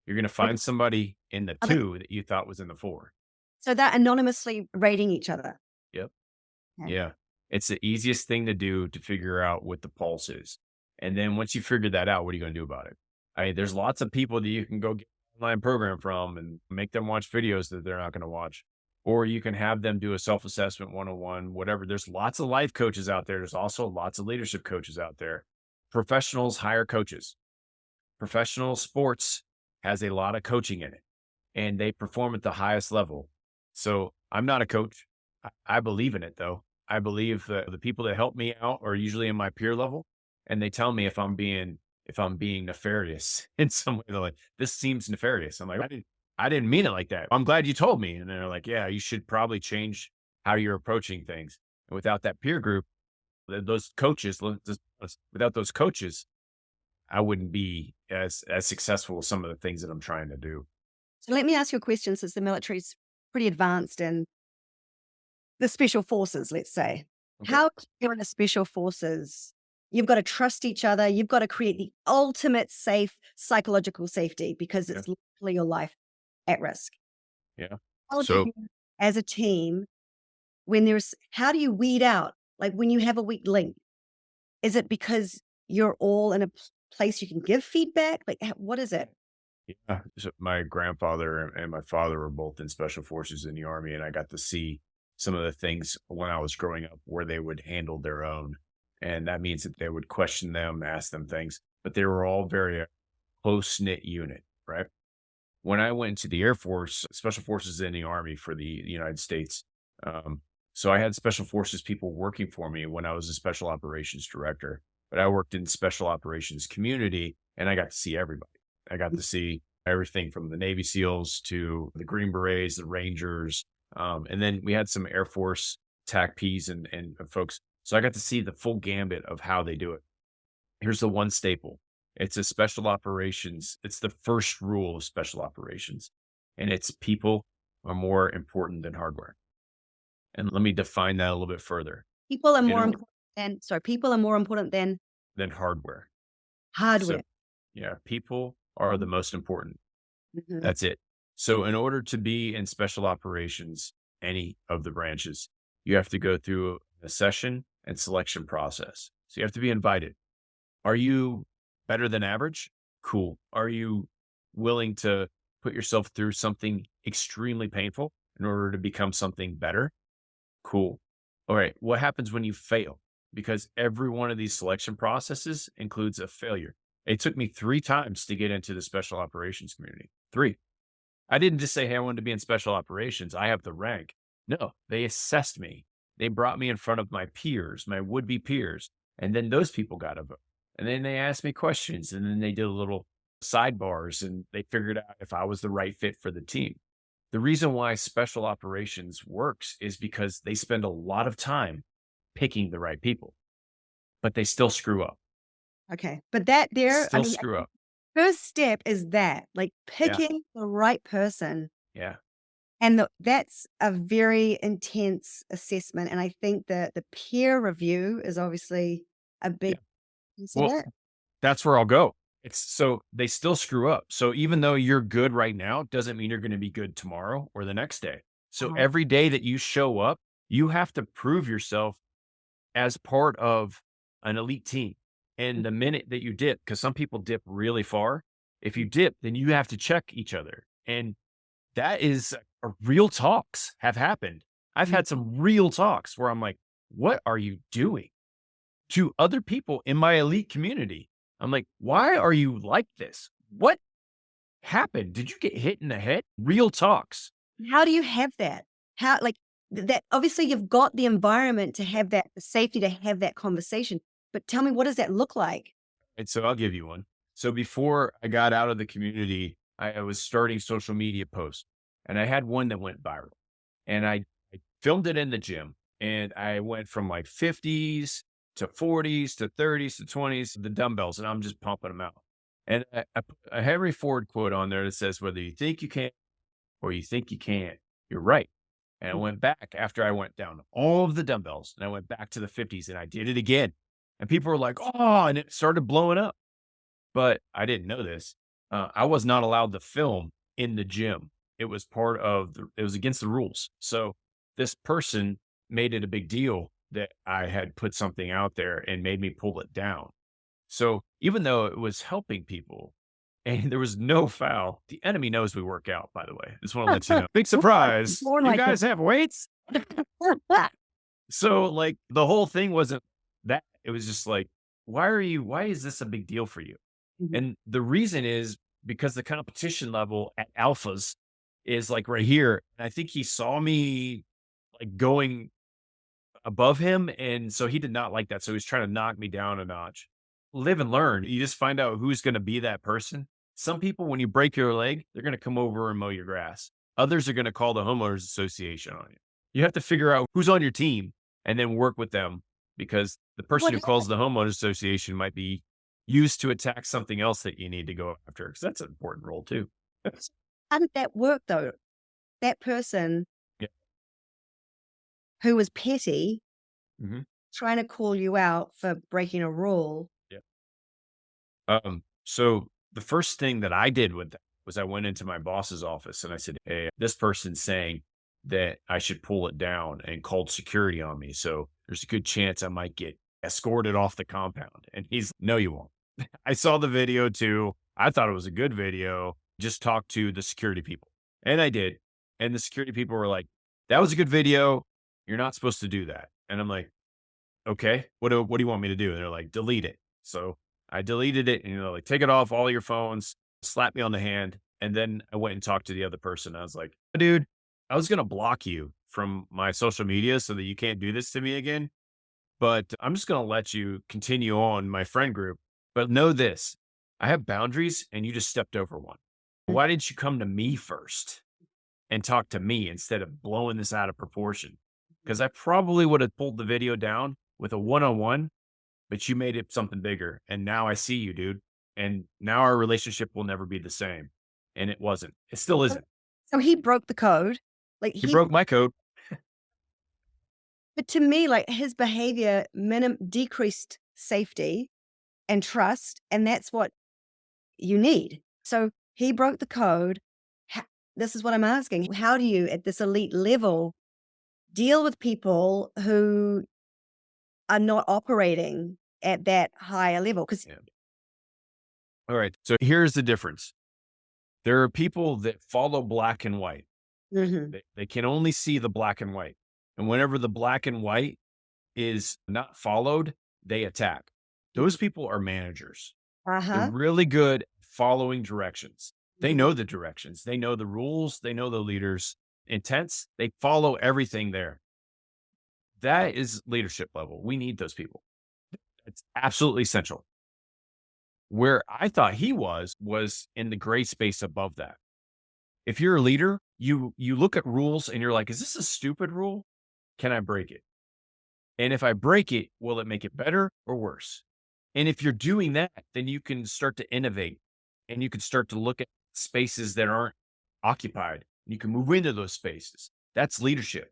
Speaker 2: You're going to
Speaker 1: Okay.
Speaker 2: find somebody in the
Speaker 1: Are they-
Speaker 2: 2 that you thought was in the 4.
Speaker 1: So they're anonymously rating each other.
Speaker 2: Yep.
Speaker 1: Okay.
Speaker 2: Yeah. It's the easiest thing to do to figure out what the pulse is. And then once you figure that out, what are you going to do about it? There's lots of people that you can go get an online program from and make them watch videos that they're not going to watch. Or you can have them do a self assessment 101, whatever. There's lots of life coaches out there. There's also lots of leadership coaches out there. Professionals hire coaches. Professional sports has a lot of coaching in it and they perform at the highest level. So I'm not a coach. I believe in it though. I believe that the people that help me out are usually in my peer level and they tell me if I'm being nefarious in some way. They're like, this seems nefarious. I'm like, I didn't mean it like that. I'm glad you told me. And they're like, yeah, you should probably change how you're approaching things. And without that peer group, those coaches, without those coaches, I wouldn't be as successful as some of the things that I'm trying to do.
Speaker 1: So let me ask you a question, since the military's pretty advanced in the special forces, let's say.
Speaker 2: Okay.
Speaker 1: How you're in the special forces, you've got to trust each other. You've got to create the ultimate safe psychological safety because
Speaker 2: Yeah.
Speaker 1: it's literally your life at risk.
Speaker 2: Yeah.
Speaker 1: How do
Speaker 2: So
Speaker 1: you, as a team, how do you weed out, like when you have a weak link? Is it because you're all in a place you can give feedback? Like, what is it?
Speaker 2: yeah, so my grandfather and my father were both in special forces in the army, and I got to see some of the things when I was growing up where they would handle their own, and that means that they would question them, ask them things, but they were all very close knit unit, right? When I went into the Air Force, Special Forces in the Army for the United States. Um, so I had Special Forces people working for me when I was a Special Operations Director, but I worked in Special Operations community and I got to see everybody. I got to see everything from the Navy SEALs to the Green Berets, the Rangers. And then we had some Air Force TAC-Ps and folks. So I got to see the full gambit of how they do it. Here's the one staple. It's a special operations. It's the first rule of special operations. And it's people are more important than hardware. And let me define that a little bit further.
Speaker 1: People are
Speaker 2: You
Speaker 1: more
Speaker 2: know,
Speaker 1: important people are more important
Speaker 2: than hardware. So
Speaker 1: hardware.
Speaker 2: yeah, people are the most important.
Speaker 1: Mhm.
Speaker 2: That's it. So in order to be in special operations, any of the branches, you have to go through a session and selection process. So you have to be invited. Are you better than average? Cool. Are you willing to put yourself through something extremely painful in order to become something better? Cool. All right. What happens when you fail? Because every one of these selection processes includes a failure. It took me 3 times to get into the special operations community. 3. I didn't just say, hey, I wanted to be in special operations. I have the rank. No, they assessed me. They brought me in front of my peers, my would be peers. And then those people got a vote. And then they asked me questions. And then they did a little sidebars and they figured out if I was the right fit for the team. The reason why special operations works is because they spend a lot of time picking the right people, but they still screw up.
Speaker 1: Okay. But that there, I
Speaker 2: Still
Speaker 1: mean,
Speaker 2: screw up.
Speaker 1: first step is that, like
Speaker 2: Yeah.
Speaker 1: picking the right person.
Speaker 2: Yeah.
Speaker 1: And that's a very intense assessment. And I think that the peer review is obviously a
Speaker 2: Yeah.
Speaker 1: big piece of
Speaker 2: Well,
Speaker 1: it.
Speaker 2: that's where I'll go. It's so they still screw up. So even though you're good right now, doesn't mean you're going to be good tomorrow or the next day. So
Speaker 1: Oh,
Speaker 2: every day that you show up, you have to prove yourself as part of an elite team. And the minute that you dip, because some people dip really far, if you dip, then you have to check each other. And that is real talks have happened. I've
Speaker 1: mhm.
Speaker 2: had some real talks where I'm like, what are you doing? To other people in my elite community. I'm like, why are you like this? What happened? Did you get hit in the head? Real talks.
Speaker 1: How do you have that? How, like, that obviously you've got the environment to have that, the safety to have that conversation. But tell me, what does that look like?
Speaker 2: And so I'll give you one. So before I got out of the community, I was starting social media posts and I had one that went viral and I filmed it in the gym and I went from like 50s to 40s to 30s to 20s, the dumbbells, and I'm just pumping them out. And I put a Henry Ford quote on there that says, whether you think you can or you think you can't, you're right. And I went back after I went down all of the dumbbells and I went back to the 50s and I did it again. And people were like, oh, and it started blowing up. But I didn't know this. I was not allowed to film in the gym. It was it was against the rules. So this person made it a big deal that I had put something out there and made me pull it down. So even though it was helping people and there was no foul, the enemy knows we work out, by the way. Just want to let you know. Big surprise.
Speaker 1: More
Speaker 2: You
Speaker 1: like
Speaker 2: guys have weights? So like the whole thing wasn't that. It was just like, why is this a big deal for you?
Speaker 1: Mhm.
Speaker 2: And the reason is because the competition level at alphas is like right here. And I think he saw me like going above him. And so he did not like that. So he's trying to knock me down a notch. Live and learn. You just find out who's going to be that person. Some people, when you break your leg, they're going to come over and mow your grass. Others are going to call the homeowners association on you. You have to figure out who's on your team and then work with them because the person
Speaker 1: What
Speaker 2: who calls the homeowners association might be used to attack something else that you need to go after. Because that's an important role too.
Speaker 1: how did that work though? That person
Speaker 2: Yeah.
Speaker 1: who was petty,
Speaker 2: Mhm.
Speaker 1: trying to call you out for breaking a rule.
Speaker 2: Yeah. So the first thing that I did with that was I went into my boss's office and I said, hey, this person's saying that I should pull it down and called security on me. So there's a good chance I might get escorted off the compound. And he's, no, you won't. I saw the video too. I thought it was a good video. Just talk to the security people. And I did. And the security people were like, that was a good video. You're not supposed to do that. And I'm like, okay, what do you want me to do? And they're like, delete it. So I deleted it and, like, take it off all your phones, slap me on the hand. And then I went and talked to the other person. I was like, dude, I was going to block you from my social media so that you can't do this to me again. But I'm just going to let you continue on my friend group. But know this, I have boundaries and you just stepped over one. Why didn't you come to me first and talk to me instead of blowing this out of proportion? Because I probably would have pulled the video down with a one-on-one, but you made it something bigger. And now I see you, dude. And now our relationship will never be the same. And it wasn't. It still isn't.
Speaker 1: So he broke the code. Like
Speaker 2: He broke my code.
Speaker 1: but to me, like his behavior decreased safety and trust, and that's what you need. So he broke the code. This is what I'm asking. How do you, at this elite level, deal with people who are not operating at that higher level? Because
Speaker 2: Yeah. All right. So here's the difference. There are people that follow black and white. They can only see the black and white. And whenever the black and white is not followed, they attack. Those people are managers. They're
Speaker 1: uh-huh.
Speaker 2: really good at following directions. They know the directions. They know the rules. They know the leaders' intents. They follow everything there. That is leadership level. We need those people. It's absolutely essential. Where I thought he was in the gray space above that. If you're a leader, you look at rules and you're like, is this a stupid rule? Can I break it? And if I break it, will it make it better or worse? And if you're doing that, then you can start to innovate and you can start to look at spaces that aren't occupied. You can move into those spaces. That's leadership.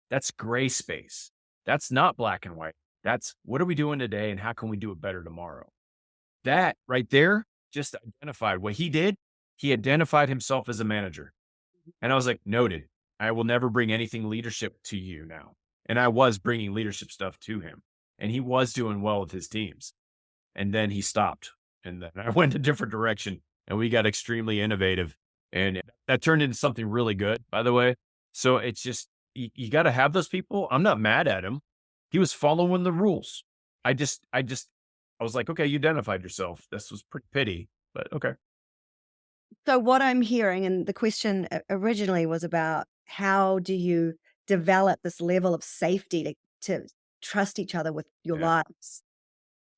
Speaker 2: That's gray space. That's not black and white. That's what are we doing today and how can we do it better tomorrow? That right there just identified what he did. He identified himself as a manager. And I was like, noted. I will never bring anything leadership to you now. And I was bringing leadership stuff to him. And he was doing well with his teams. And then he stopped. And then I went a different direction and we got extremely innovative. And that turned into something really good, by the way. So it's just, you got to have those people. I'm not mad at him. He was following the rules. I was like, okay, you identified yourself. This was pretty pity, but okay.
Speaker 1: So what I'm hearing, and the question originally was about how do you develop this level of safety to trust each other with your
Speaker 2: Yeah.
Speaker 1: lives?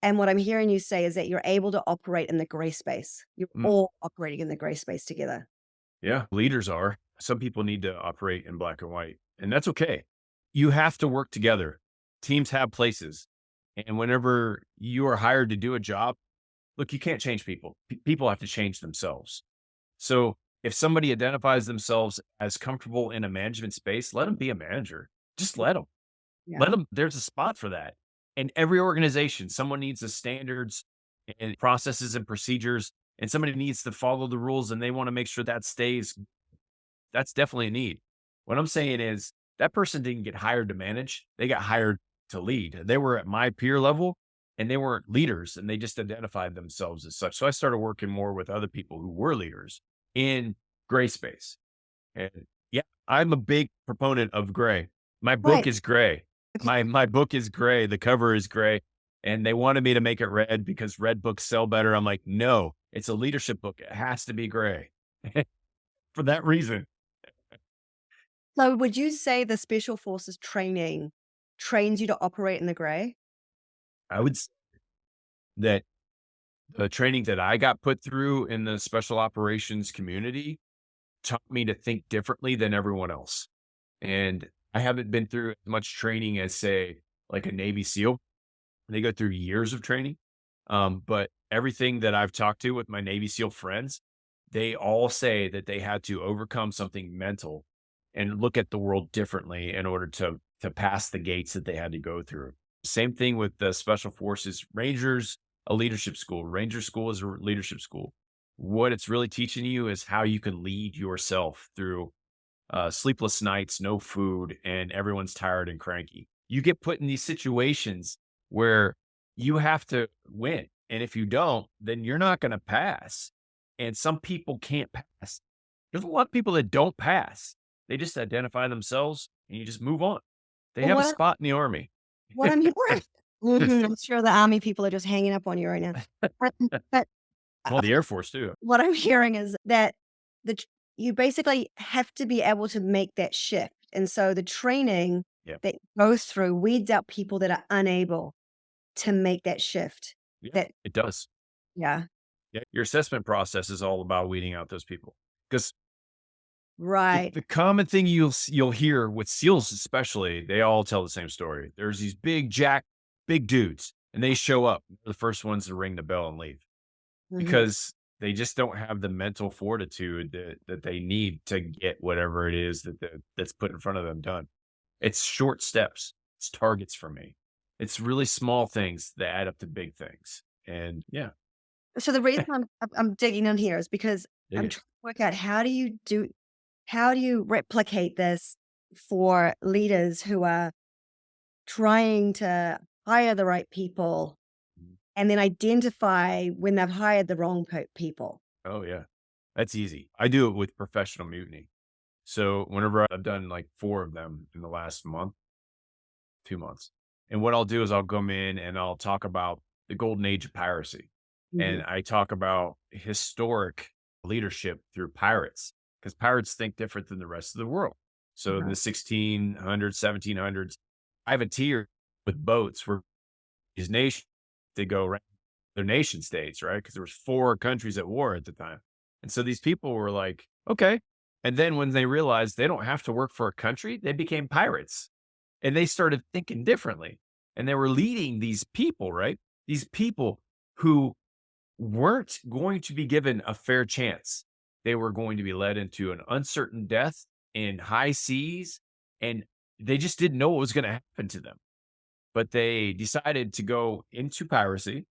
Speaker 1: And what I'm hearing you say is that you're able to operate in the gray space. You're
Speaker 2: Mm,
Speaker 1: all operating in the gray space together.
Speaker 2: yeah. Leaders are. Some people need to operate in black and white, and that's okay. You have to work together. Teams have places. And whenever you are hired to do a job, look, you can't change people. People have to change themselves. So If somebody identifies themselves as comfortable in a management space, let them be a manager. Just let them. Let
Speaker 1: Yeah.
Speaker 2: them. There's a spot for that. In every organization, someone needs the standards and processes and procedures, and somebody needs to follow the rules, and they want to make sure that stays. That's definitely a need. What I'm saying is that person didn't get hired to manage. They got hired to lead. They were at my peer level and they weren't leaders and they just identified themselves as such. So I started working more with other people who were leaders in gray space. And yeah, I'm a big proponent of gray. My book
Speaker 1: Right.
Speaker 2: is gray. My book is gray. The cover is gray. And they wanted me to make it red because red books sell better. I'm like, no, it's a leadership book. It has to be gray for that reason.
Speaker 1: So would you say the special forces training trains you to operate in the gray?
Speaker 2: I would say that the training that I got put through in the special operations community taught me to think differently than everyone else. And I haven't been through as much training as, say, like a Navy SEAL. They go through years of training. But everything that I've talked to with my Navy SEAL friends, they all say that they had to overcome something mental and look at the world differently in order to pass the gates that they had to go through. Same thing with the Special Forces Rangers, a leadership school. Ranger school is a leadership school. What it's really teaching you is how you can lead yourself through sleepless nights, no food, and everyone's tired and cranky. You get put in these situations where you have to win. And if you don't, then you're not going to pass. And some people can't pass. There's a lot of people that don't pass. They just identify themselves and you just move on. They
Speaker 1: Well,
Speaker 2: have a spot in the army.
Speaker 1: what I'm hearing, mhm, I'm sure the army people are just hanging up on you right now. But
Speaker 2: Well, the Air Force too.
Speaker 1: what I'm hearing is that the tr you basically have to be able to make that shift, and so the training
Speaker 2: Yeah.
Speaker 1: that goes through weeds out people that are unable to make that shift.
Speaker 2: Yeah.
Speaker 1: That
Speaker 2: It does.
Speaker 1: yeah,
Speaker 2: Yeah. Your assessment process is all about weeding out those people because
Speaker 1: right.
Speaker 2: the common thing you'll hear with SEALs especially, they all tell the same story. There's these big dudes, and they show up. They're the first ones to ring the bell and leave
Speaker 1: Mhm.
Speaker 2: because they just don't have the mental fortitude that they need to get whatever it is that's put in front of them done. It's short steps. It's targets for me. It's really small things that add up to big things. And yeah,
Speaker 1: So the reason I'm digging in here is because
Speaker 2: dig
Speaker 1: I'm
Speaker 2: it.
Speaker 1: trying to work out how do you replicate this for leaders who are trying to hire the right people
Speaker 2: Mhm.
Speaker 1: and then identify when they've hired the wrong people?
Speaker 2: Oh yeah, that's easy. I do it with professional mutiny. So whenever I've done like 4 of them in the last month, 2 months. And what I'll do is I'll come in and I'll talk about the golden age of piracy. And
Speaker 1: Mhm.
Speaker 2: I talk about historic leadership through pirates because pirates think different than the rest of the world. So in
Speaker 1: Uh-huh.
Speaker 2: the 1600s, 1700s, privateer with boats were these nations to go around their nation states, right? Because there was 4 countries at war at the time. And so these people were like, okay. And then when they realized they don't have to work for a country, they became pirates and they started thinking differently. And they were leading these people, right? These people who weren't going to be given a fair chance. They were going to be led into an uncertain death in high seas, and they just didn't know what was going to happen to them. But they decided to go into piracy,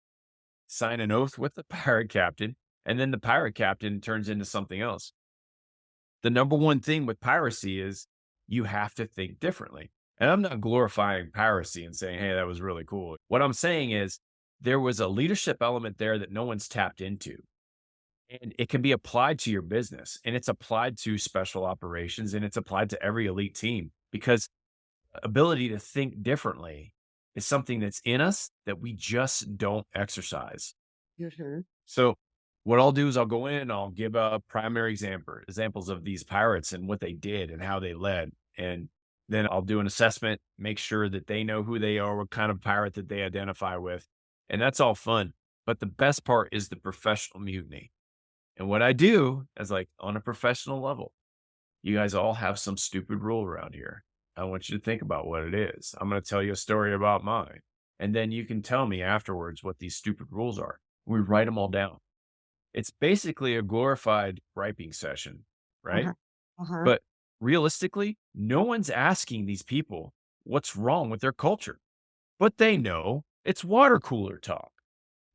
Speaker 2: sign an oath with the pirate captain, and then the pirate captain turns into something else. The number one thing with piracy is you have to think differently. And I'm not glorifying piracy and saying, hey, that was really cool. What I'm saying is there was a leadership element there that no one's tapped into. And it can be applied to your business and it's applied to special operations and it's applied to every elite team because ability to think differently is something that's in us that we just don't exercise.
Speaker 1: Mhm.
Speaker 2: So what I'll do is I'll go in and I'll give a primary examples of these pirates and what they did and how they led. And then I'll do an assessment, make sure that they know who they are, what kind of pirate that they identify with. And that's all fun. But the best part is the professional mutiny. And what I do is like on a professional level, you guys all have some stupid rule around here. I want you to think about what it is. I'm going to tell you a story about mine. And then you can tell me afterwards what these stupid rules are. We write them all down. It's basically a glorified griping session, right?
Speaker 1: Uh-huh. Uh-huh.
Speaker 2: But realistically, no one's asking these people what's wrong with their culture, but they know it's water cooler talk.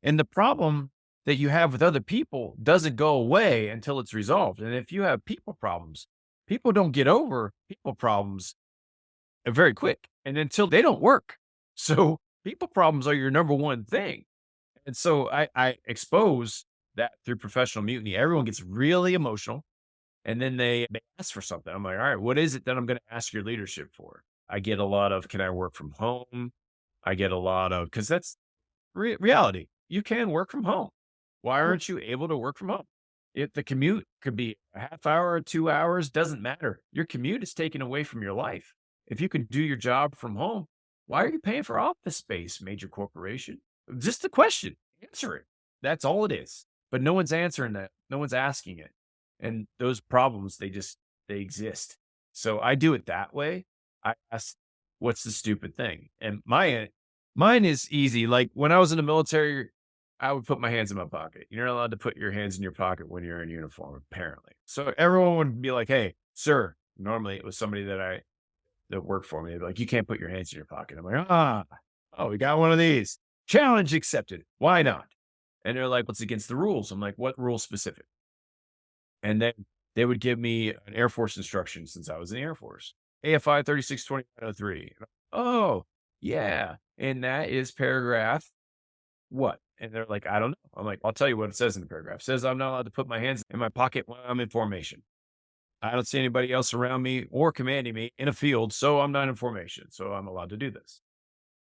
Speaker 2: And the problem that you have with other people doesn't go away until it's resolved. And if you have people problems, people don't get over people problems very quick and until they don't work. So people problems are your number one thing. And so I expose that through professional mutiny. Everyone gets really emotional and then they ask for something. I'm like, all right, what is it that I'm going to ask your leadership for? I get a lot of, can I work from home? I get a lot of, because that's reality. You can work from home. Why
Speaker 1: Mm.
Speaker 2: aren't you able to work from home? If the commute could be a half hour or 2 hours, doesn't matter. Your commute is taken away from your life. If you can do your job from home, why are you paying for office space, major corporation? Just a question. Answer it. That's all it is. But no one's answering that. No one's asking it. And those problems, they exist. So I do it that way. I ask, what's the stupid thing? And mine is easy. Like when I was in the military, I would put my hands in my pocket. You're not allowed to put your hands in your pocket when you're in uniform, apparently. So everyone would be like, "Hey, sir." Normally, it was somebody that worked for me. They'd be like, "You can't put your hands in your pocket." I'm like, oh, we got one of these. Challenge accepted. Why not? And they're like, "What's against the rules?" I'm like, "What rule specific?" And then they would give me an Air Force instruction since I was in the Air Force. AFI 362903. Oh, yeah. And that is paragraph what? And they're like, I don't know. I'm like, I'll tell you what it says in the paragraph. It says I'm not allowed to put my hands in my pocket when I'm in formation. I don't see anybody else around me or commanding me in a field, so I'm not in formation. So I'm allowed to do this.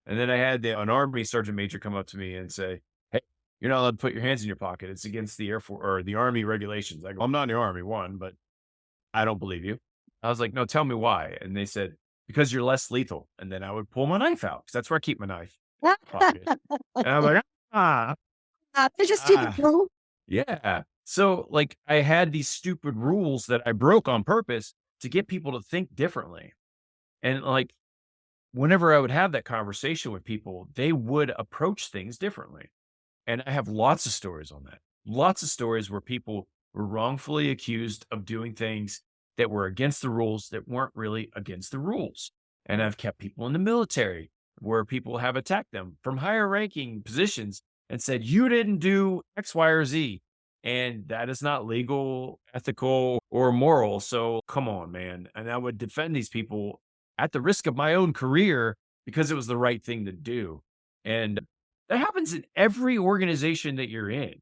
Speaker 2: And then I had an Army Sergeant Major come up to me and say, "Hey, you're not allowed to put your hands in your pocket. It's against the Air Force or the Army regulations." I go, "I'm not in the Army, one, but I don't believe you." I was like, "No, tell me why." And they said, "Because you're less lethal." And then I would pull my knife out because that's where I keep my knife pocket. And I'm like, ah,
Speaker 1: They're just stupid,
Speaker 2: ah.
Speaker 1: bro.
Speaker 2: Yeah. So, like, I had these stupid rules that I broke on purpose to get people to think differently. And, like, whenever I would have that conversation with people, they would approach things differently. And I have lots of stories on that. Lots of stories where people were wrongfully accused of doing things that were against the rules that weren't really against the rules. And I've kept people in the military where people have attacked them from higher ranking positions and said, you didn't do X, Y, or Z. And that is not legal, ethical, or moral. So come on, man. And I would defend these people at the risk of my own career because it was the right thing to do. And that happens in every organization that you're in.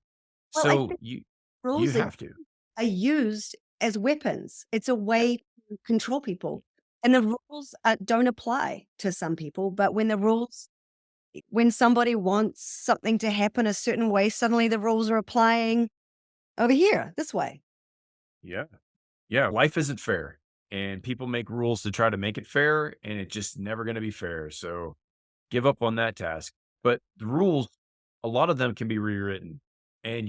Speaker 1: Well, I
Speaker 2: So
Speaker 1: think
Speaker 2: you
Speaker 1: rules
Speaker 2: have to.
Speaker 1: are used as weapons. It's a way to control people. And the rules don't apply to some people, but when somebody wants something to happen a certain way, suddenly the rules are applying over here, this way.
Speaker 2: Yeah. Yeah. Life isn't fair. And people make rules to try to make it fair, and it's just never going to be fair. So give up on that task. But the rules, a lot of them can be rewritten. And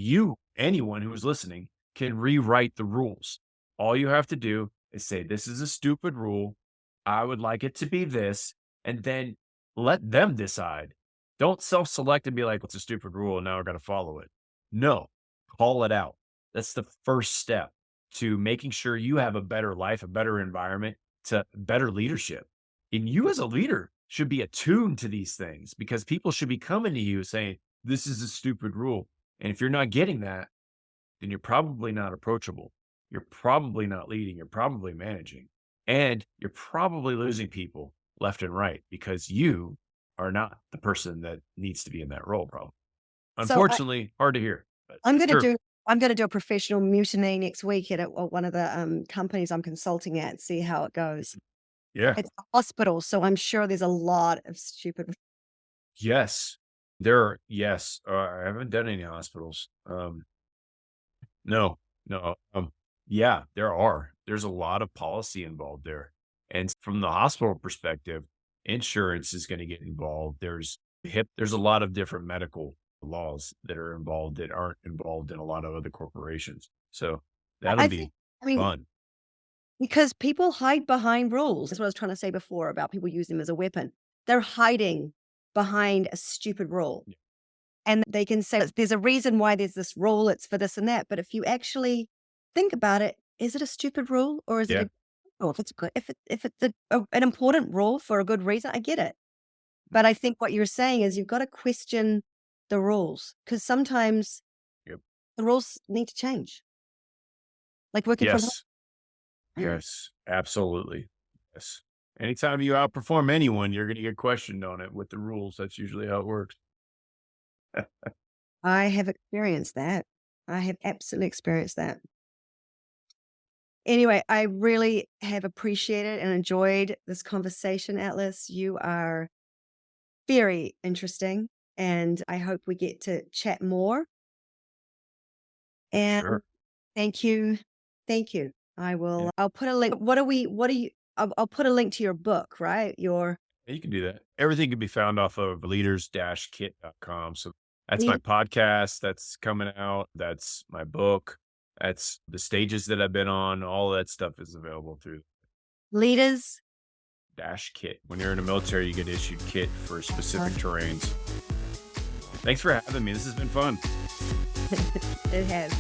Speaker 2: anyone who is listening, can rewrite the rules. All you have to do is say, this is a stupid rule. I would like it to be this. And then let them decide. Don't self select and be like, what's a stupid rule? And now I got to follow it. No, call it out. That's the first step to making sure you have a better life, a better environment, to better leadership. And you as a leader should be attuned to these things because people should be coming to you saying, this is a stupid rule. And if you're not getting that, then you're probably not approachable. You're probably not leading. You're probably managing. And you're probably losing people left and right because you are not the person that needs to be in that role, probably.
Speaker 1: So
Speaker 2: Unfortunately, hard to hear, but
Speaker 1: I'm
Speaker 2: it's
Speaker 1: gonna
Speaker 2: true.
Speaker 1: do I'm gonna do a professional mutiny next week at one of the companies I'm consulting at, see how it goes.
Speaker 2: Yeah.
Speaker 1: It's a hospital, so I'm sure there's a lot of stupid.
Speaker 2: Yes. There are, yes. I haven't done any hospitals. No, no. Yeah, there are. There's a lot of policy involved there. And from the hospital perspective, insurance is going to get involved. There's a lot of different medical laws that are involved that aren't involved in a lot of other corporations. So that'll
Speaker 1: I think
Speaker 2: be
Speaker 1: I mean,
Speaker 2: fun.
Speaker 1: because people hide behind rules. That's what I was trying to say before about people using them as a weapon. They're hiding behind a stupid rule. And they can say, there's a reason why there's this rule, it's for this and that. But if you actually think about it, is it a stupid rule or is it
Speaker 2: Yeah.
Speaker 1: a, or if it's good, if it's an important rule for a good reason, I get it. But I think what you're saying is you've got to question the rules because sometimes
Speaker 2: Yep.
Speaker 1: the rules need to change, like working from
Speaker 2: Yes. Yes. Absolutely. Yes. Anytime you outperform anyone, you're going to get questioned on it with the rules. That's usually how it works.
Speaker 1: I have experienced that. I have absolutely experienced that. Anyway, I really have appreciated and enjoyed this conversation, Atlas. You are very interesting, and I hope we get to chat more. And
Speaker 2: Sure.
Speaker 1: thank you. Thank you. I'll put a link. What do you, I'll put a link to your book, right?
Speaker 2: Yeah, you can do that. Everything can be found off of leaders-kit.com. So that's my
Speaker 1: Lead-
Speaker 2: podcast that's coming out. That's my book. That's the stages that I've been on. All that stuff is available through
Speaker 1: Leaders.
Speaker 2: Dash Kit. When you're in the military, you get issued kit for specific
Speaker 1: uh,
Speaker 2: terrains. Thanks for having me. This has been fun.
Speaker 1: it has.